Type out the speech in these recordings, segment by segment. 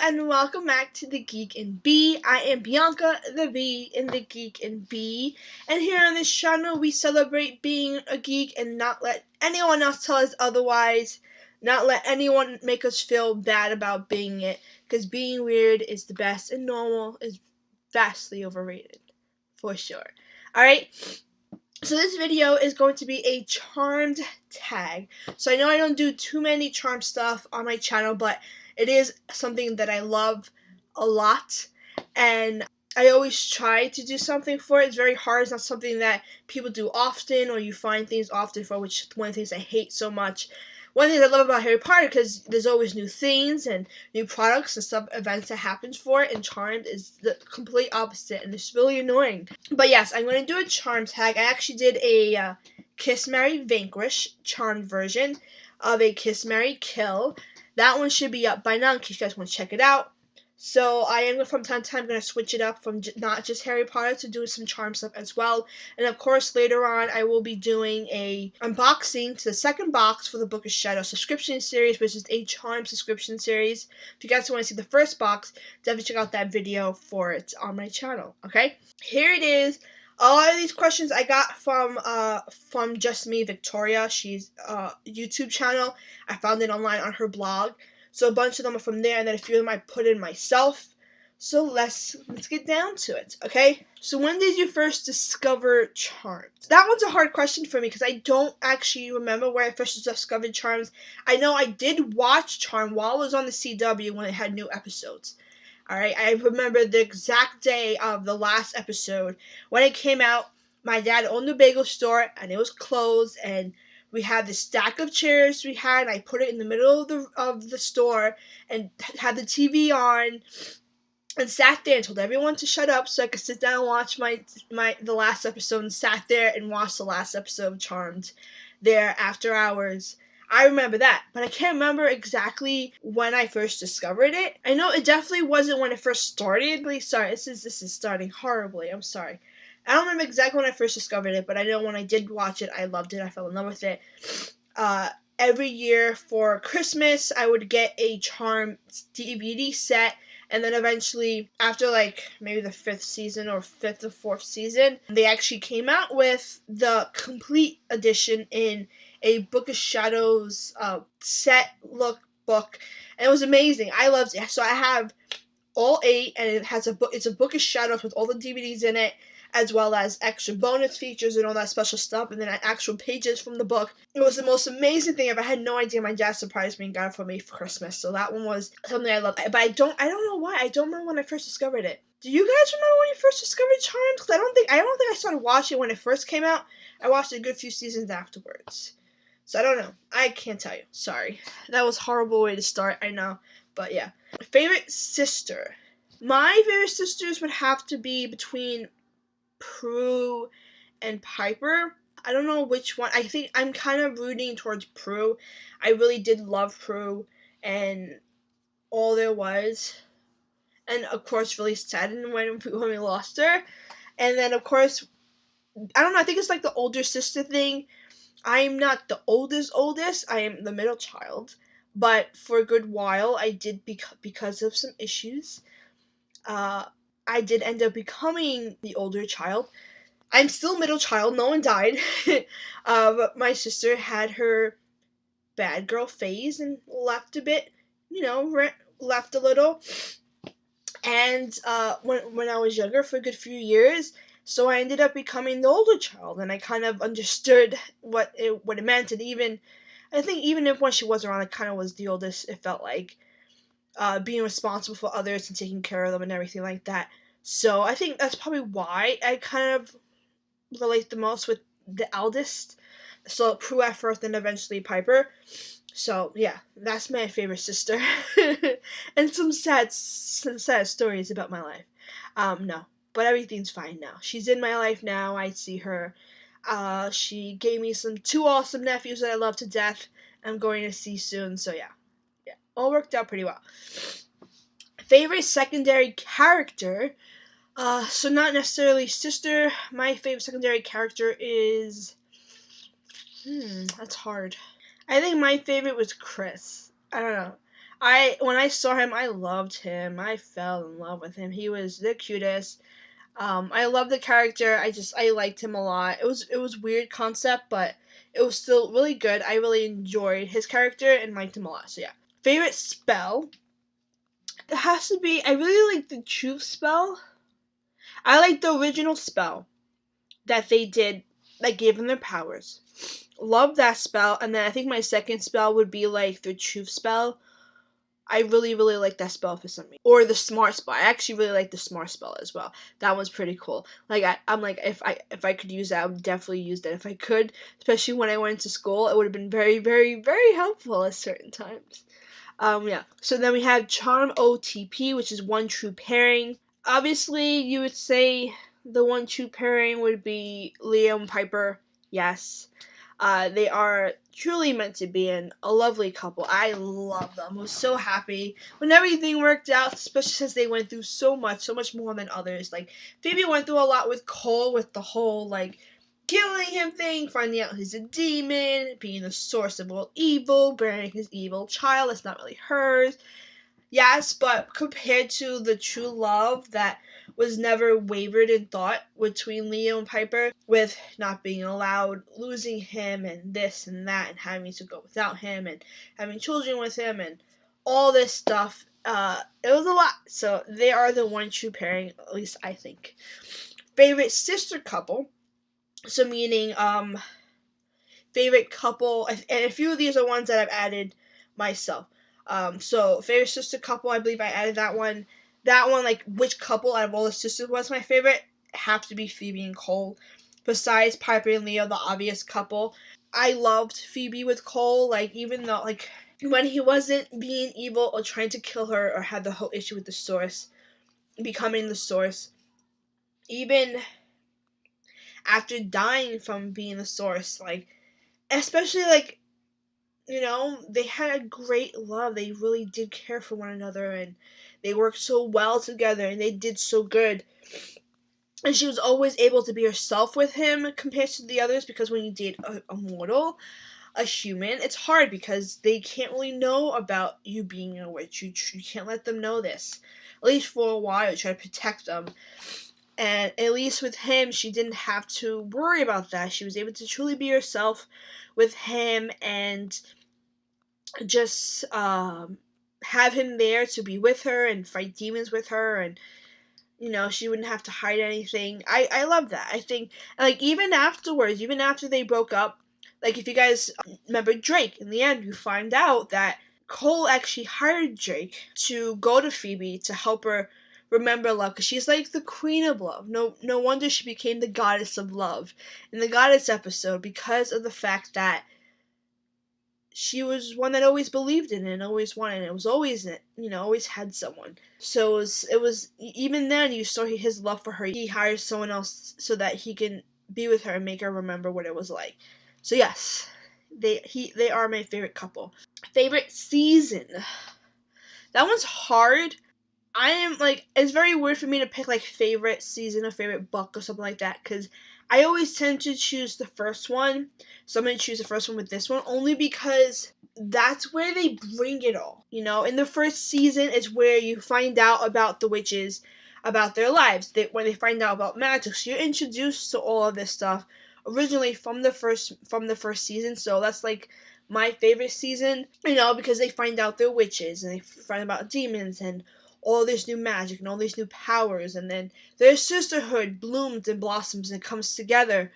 and welcome back to the Geek and Bee. I am Bianca, the Bee in the Geek and Bee, and here on this channel we celebrate being a geek and not let anyone else tell us otherwise, not let anyone make us feel bad about being it, because being weird is the best and normal is vastly overrated, for sure. Alright? So this video is going to be a charmed tag. So I know I don't do too many charm stuff on my channel, but it is something that I love a lot, and I always try to do something for it. It's very hard. It's not something that people do often, or you find things often for, which is one of the things I hate so much. One of the things I love about Harry Potter, because there's always new things and new products and stuff, events that happens for it, and Charmed is the complete opposite, and it's really annoying. But yes, I'm going to do a charm tag. I actually did a Kiss, Marry, Vanquish charmed version of a Kiss, Marry, Kill. That one should be up by now in case you guys want to check it out. So I am from time to time going to switch it up from not just Harry Potter to doing some charm stuff as well. And of course later on I will be doing a unboxing to the second box for the Book of Shadows subscription series, which is a charm subscription series. If you guys want to see the first box, definitely check out that video for it on my channel. Okay, here it is. A lot of these questions I got from Just Me Victoria. She's YouTube channel. I found it online on her blog. So a bunch of them are from there, and then a few of them I put in myself. So let's get down to it, okay? So when did you first discover Charmed? That one's a hard question for me because I don't actually remember where I first discovered Charmed. I know I did watch Charmed while I was on the CW when it had new episodes. Alright, I remember the exact day of the last episode. When it came out, my dad owned a bagel store, and it was closed, and we had this stack of chairs we had, and I put it in the middle of the store, and had the TV on, and sat there and told everyone to shut up so I could sit down and watch the last episode, and sat there and watched the last episode of Charmed there after hours. I remember that, but I can't remember exactly when I first discovered it. I know it definitely wasn't when it first started. Sorry, this is starting horribly. I'm sorry. I don't remember exactly when I first discovered it, but I know when I did watch it, I loved it. I fell in love with it. Every year for Christmas, I would get a Charmed DVD set, and then eventually, after like maybe the 5th season or 5th or 4th season, they actually came out with the complete edition in a Book of Shadows set look book, and it was amazing. I loved it. So I have all 8, and it has a book. It's a Book of Shadows with all the DVDs in it, as well as extra bonus features and all that special stuff, and then actual pages from the book. It was the most amazing thing ever. I had no idea. My dad surprised me and got it for me for Christmas, so that one was something I loved. But I don't know why. I don't remember when I first discovered it. Do you guys remember when you first discovered Charmed? Because I don't think I started watching it when it first came out. I watched a good few seasons afterwards. So I don't know. I can't tell you. Sorry. That was a horrible way to start, I know. But yeah. Favorite sister. My favorite sisters would have to be between Prue and Piper. I don't know which one. I think I'm kind of rooting towards Prue. I really did love Prue and all there was. And of course really saddened when we lost her. And then of course, I don't know, I think it's like the older sister thing. I'm not the oldest. I am the middle child. But for a good while, I did because of some issues. I did end up becoming the older child. I'm still middle child. No one died. But my sister had her bad girl phase and left a bit. Left a little. And when I was younger, for a good few years. So I ended up becoming the older child, and I kind of understood what it meant, and I think even if when she was around, I kind of was the oldest. It felt like being responsible for others and taking care of them and everything like that. So I think that's probably why I kind of relate the most with the eldest. So Prue at first, and eventually Piper. So yeah, that's my favorite sister, and some sad stories about my life. No. But everything's fine now. She's in my life now. I see her. She gave me 2 awesome nephews that I love to death. I'm going to see soon. So yeah, all worked out pretty well. Favorite secondary character. So not necessarily sister. My favorite secondary character is. That's hard. I think my favorite was Chris. I don't know. When I saw him, I loved him. I fell in love with him. He was the cutest. I love the character. I liked him a lot. It was weird concept, but it was still really good. I really enjoyed his character and liked him a lot. So yeah. Favorite spell? It has to be, I really like the truth spell. I like the original spell that they did that gave them their powers. Love that spell. And then I think my second spell would be like the truth spell. I really, really like that spell for some reason. Or the smart spell. I actually really like the smart spell as well. That one's pretty cool. Like I'm like, if I could use that, I would definitely use that if I could. Especially when I went to school, it would have been very, very, very helpful at certain times. Yeah. So then we have Charm OTP, which is one true pairing. Obviously, you would say the one true pairing would be Leo and Piper. Yes. They are truly meant to be in a lovely couple. I love them. I was so happy when everything worked out, especially since they went through so much more than others. Like, Phoebe went through a lot with Cole, with the whole, like, killing him thing, finding out he's a demon, being the source of all evil, bearing his evil child that's not really hers. Yes, but compared to the true love that was never wavered in thought between Leo and Piper, with not being allowed, losing him, and this and that, and having to go without him, and having children with him, and all this stuff, it was a lot. So they are the one true pairing, at least I think. Favorite sister couple, so meaning, favorite couple, and a few of these are ones that I've added myself. So favorite sister couple, I believe I added that one. That one, like which couple out of all the sisters was my favorite, have to be Phoebe and Cole. Besides Piper and Leo, the obvious couple. I loved Phoebe with Cole, like even though like when he wasn't being evil or trying to kill her or had the whole issue with the source, becoming the source. Even after dying from being the source, like especially like they had a great love. They really did care for one another, and they worked so well together, and they did so good. And she was always able to be herself with him compared to the others, because when you date a mortal, a human, it's hard because they can't really know about you being a witch. You can't let them know this. At least for a while, you try to protect them. And at least with him, she didn't have to worry about that. She was able to truly be herself with him, and just have him there to be with her and fight demons with her, and she wouldn't have to hide anything. I love that. I think, like, even afterwards, even after they broke up, like, if you guys remember Drake, in the end you find out that Cole actually hired Drake to go to Phoebe to help her remember love, because she's like the queen of love. No wonder she became the goddess of love in the goddess episode, because of the fact that she was one that always believed in it and always wanted it. It was always, always had someone. So it was even then you saw his love for her. He hires someone else so that he can be with her and make her remember what it was like. So yes, they are my favorite couple. Favorite season. That one's hard. I am like, it's very weird for me to pick like favorite season or favorite book or something like that, because I always tend to choose the first one. So I'm going to choose the first one with this one, only because that's where they bring it all. In the first season is where you find out about the witches, about their lives, when they find out about magic. So you're introduced to all of this stuff originally from the first season. So that's like my favorite season, because they find out they're witches, and they find out about demons and all this new magic and all these new powers, and then their sisterhood blooms and blossoms and comes together,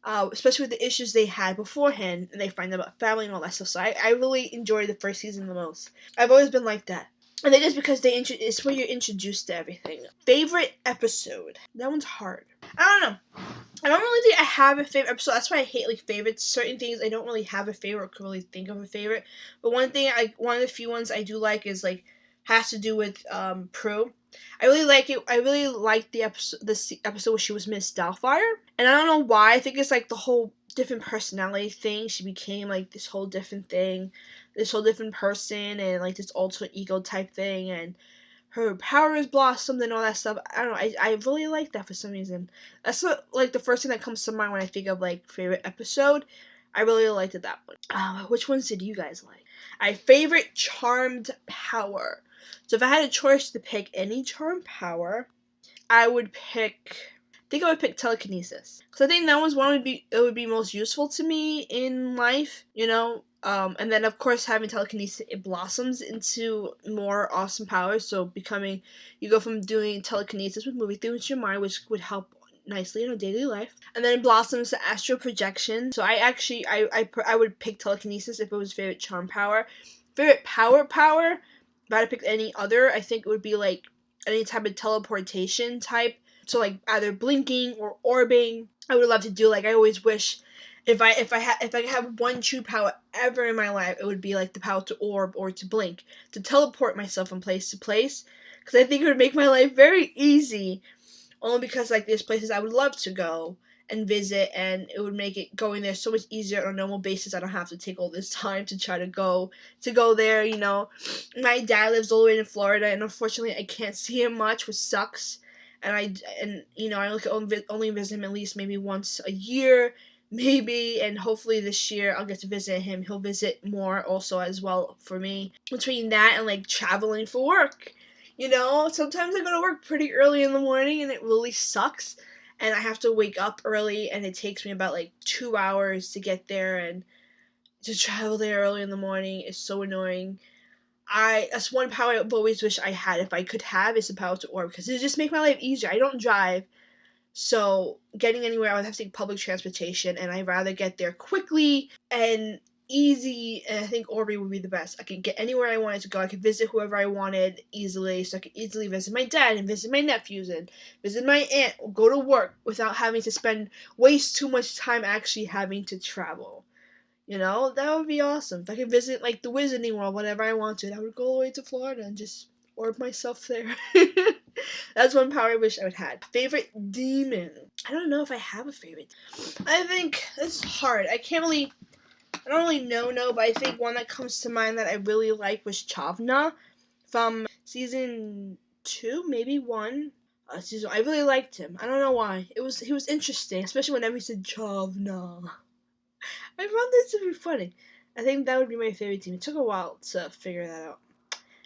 especially with the issues they had beforehand, and they find out about family and all that stuff. So I really enjoyed the first season the most. I've always been like that. And then just because it's where you're introduced to everything. Favorite episode? That one's hard. I don't know. I don't really think I have a favorite episode. That's why I hate like favorites. Certain things I don't really have a favorite or can really think of a favorite. But one of the few ones I do like is like has to do with Prue. I really like it. I really liked the episode where she was Miss Doubtfire, and I don't know why. I think it's like the whole different personality thing. She became like this whole different thing, this whole different person, and like this alter ego type thing, and her powers blossomed and all that stuff. I don't know. I really like that for some reason. That's like the first thing that comes to mind when I think of like favorite episode. I really liked it, that one. Which ones did you guys like? My favorite charmed power. So if I had a choice to pick any charmed power, I would pick. I think I would pick telekinesis, because I think that was one would be most useful to me in life. And then of course having telekinesis, it blossoms into more awesome powers. So you go from doing telekinesis with moving through your mind, which would help nicely in our daily life, and then it blossoms to astral projection. So I would pick telekinesis if it was favorite charm power. Favorite power. If I had to pick any other, I think it would be like any type of teleportation type. So like either blinking or orbing. I would love to do, like, I always wish if I could have one true power ever in my life, it would be like the power to orb or to blink, to teleport myself from place to place, because I think it would make my life very easy. Only because, like, there's places I would love to go and visit, and it would make it going there so much easier on a normal basis. I don't have to take all this time to try to go there. My dad lives all the way in Florida, and unfortunately I can't see him much, which sucks. And I only visit him at least maybe once a year, maybe, and hopefully this year I'll get to visit him. He'll visit more also as well for me. Between that and like traveling for work, sometimes I go to work pretty early in the morning and it really sucks. And I have to wake up early, and it takes me about like 2 hours to get there, and to travel there early in the morning is so annoying. That's one power I always wish I had, if I could have, is the power to orb, because it would just make my life easier. I don't drive, so getting anywhere I would have to take public transportation, and I'd rather get there quickly and easy, and I think orbing would be the best. I could get anywhere I wanted to go. I could visit whoever I wanted easily, so I could easily visit my dad and visit my nephews and visit my aunt, or go to work without having to waste too much time actually having to travel. That would be awesome. If I could visit, like, the Wizarding World whenever I wanted, I would go all the way to Florida and just orb myself there. That's one power I wish I would had. Favorite demon. I don't know if I have a favorite. I think it's hard. I don't really know, but I think one that comes to mind that I really liked was Chavna from season 2, maybe 1. I really liked him. I don't know why. He was interesting, especially whenever he said Chavna. I found this to be funny. I think that would be my favorite team. It took a while to figure that out.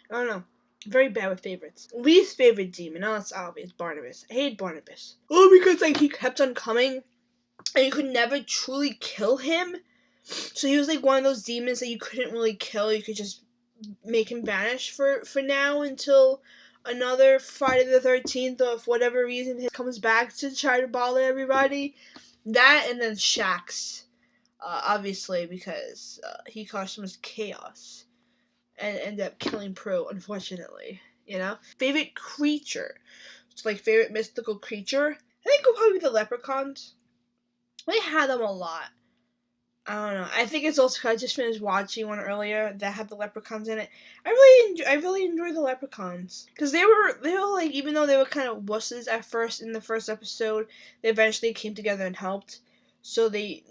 I don't know. Very bad with favorites. Least favorite demon. Now it's obvious. Barnabas. I hate Barnabas. Oh, because like he kept on coming, and you could never truly kill him. So he was like one of those demons that you couldn't really kill. You could just make him vanish for now until another Friday the 13th, or for whatever reason he comes back to try to bother everybody. That, and then Shax. Obviously, because he caused so much chaos and ended up killing Prue, unfortunately. Favorite creature. It's like favorite mystical creature. I think it would probably be the leprechauns. I had them a lot. I don't know. I think it's also because I just finished watching one earlier that had the leprechauns in it. I really enjoyed the leprechauns, because they were like, even though they were kind of wusses at first in the first episode, they eventually came together and helped. So they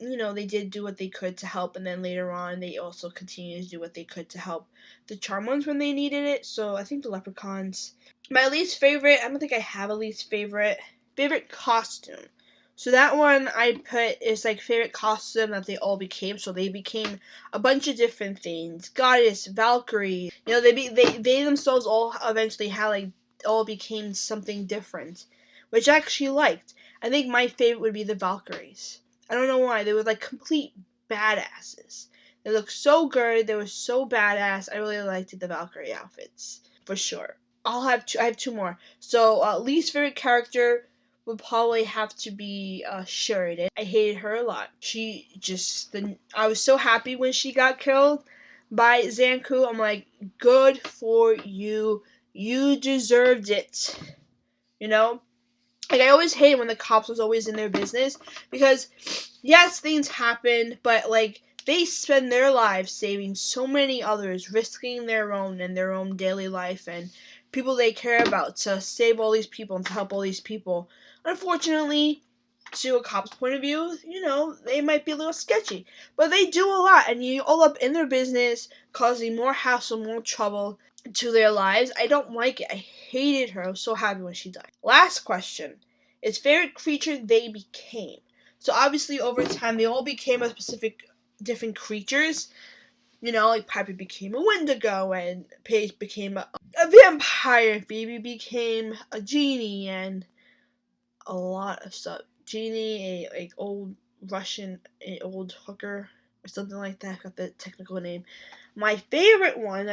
did do what they could to help, and then later on they also continued to do what they could to help the charm ones when they needed it. So I think the leprechauns. My least favorite. I don't think I have a least favorite. Favorite costume. So that one I put is like favorite costume that they all became. So they became a bunch of different things. Goddess, Valkyrie. They themselves all eventually had like all became something different, which I actually liked. I think my favorite would be the Valkyries. I don't know why. They were like complete badasses. They looked so good. They were so badass. I really liked the Valkyrie outfits for sure. I have two more. So least favorite character would probably have to be Sheridan. I hated her a lot. I was so happy when she got killed by Zanku. I'm like, good for you. You deserved it. Like, I always hate when the cops was always in their business, because yes, things happen, but like, they spend their lives saving so many others, risking their own and their own daily life and people they care about to save all these people and to help all these people. Unfortunately, to a cop's point of view, they might be a little sketchy, but they do a lot, and you all up in their business, causing more hassle, more trouble to their lives. I don't like it. I hated her. I was so happy when she died. Last question is favorite creature they became. So obviously over time they all became a specific different creatures. You know, like Piper became a Wendigo, and Paige became a vampire, Phoebe became a genie, and a lot of stuff. Genie, a like old Russian, a old hooker, or something like that. I forgot the technical name. My favorite one,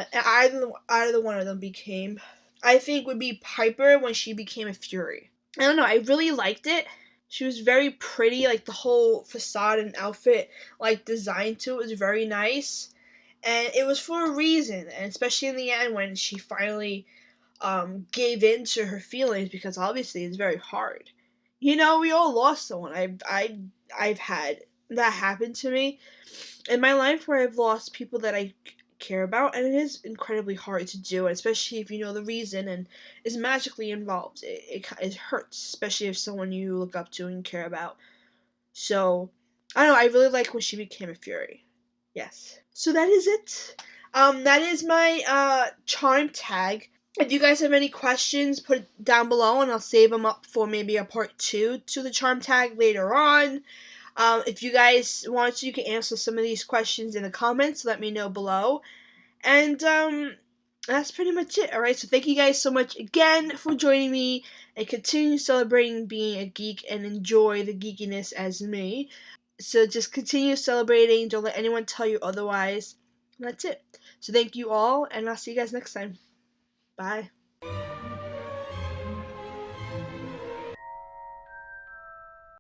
either one of them became, I think, would be Piper when she became a Fury. I don't know, I really liked it. She was very pretty, like the whole facade and outfit, like design to it was very nice. And it was for a reason, and especially in the end when she finally gave in to her feelings, because obviously it's very hard. You know, we all lost someone. I've had that happen to me in my life, where I've lost people that I care about, and it is incredibly hard to do, especially if you know the reason and is magically involved. It hurts, especially if someone you look up to and care about. So I don't know. I really like when she became a Fury. Yes. So that is it. That is my charm tag. If you guys have any questions, put it down below, and I'll save them up for maybe a part 2 to the charm tag later on. If you guys want to, you can answer some of these questions in the comments. Let me know below. And that's pretty much it. Alright, so thank you guys so much again for joining me, and continue celebrating being a geek and enjoy the geekiness as me. So just continue celebrating. Don't let anyone tell you otherwise. And that's it. So thank you all, and I'll see you guys next time. Bye.